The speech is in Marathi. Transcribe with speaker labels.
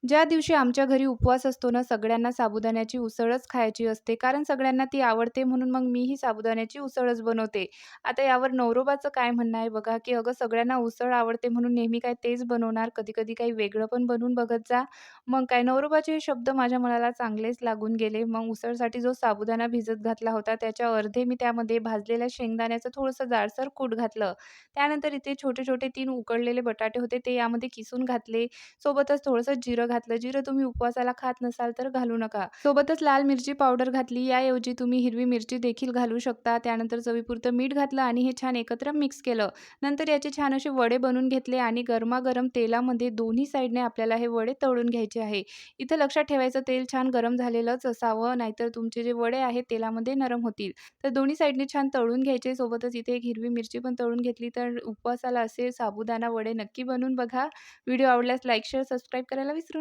Speaker 1: ज्या दिवशी आमच्या घरी उपवास असतो ना, सगळ्यांना साबुदाण्याची उसळच खायची असते. कारण सगळ्यांना ती आवडते म्हणून मग मीही साबुदाण्याची उसळच बनवते. आता यावर नवरोबाचं काय म्हणणं आहे बघा, की "अगं सगळ्यांना उसळ आवडते म्हणून नेहमी काय तेच बनवणार, कधी-कधी काही वेगळं पण बनवून बघत जा." मग काय नवरोबाचे हे शब्द माझ्या मनाला चांगलेच लागून गेले. मग उसळसाठी जो साबुदाणा भिजत घातला होता, त्याच्या अर्धे मी त्यामध्ये भाजलेल्या शेंगदाण्याचं थोडंसं जाडसर कूट घातलं. त्यानंतर इथे छोटे-छोटे 3 उकडलेले बटाटे होते, ते यामध्ये किसून घातले. सोबतच थोडंसं जिरं घातलं. जिरं तुम्ही उपवासाला खात नसाल तर घालू नका. सोबतच लाल मिरची पावडर घातली. याऐवजी तुम्ही हिरवी मिरची देखील घालू शकता. त्यानंतर चवीपुरतं मीठ घातलं आणि हे छान एकत्र मिक्स केलं. नंतर याचे छान असे वडे बनवून घेतले आणि गरमागरम तेलामध्ये दोन्ही साइडने आपल्याला हे वडे तळून घ्यायचे आहे. इथं लक्षात ठेवायचं तेल छान गरम झालेलंच असावं, नाहीतर तुमचे जे वडे आहेत तेलामध्ये नरम होतील. तर दोन्ही साइडने छान तळून घ्यायचे. सोबतच इथे एक हिरवी मिरची पण तळून घेतली. तर उपवासाला असे साबुदाणा वडे नक्की बनवून बघा. व्हिडिओ आवडल्यास लाईक, शेअर, सबस्क्राईब करायला विसरू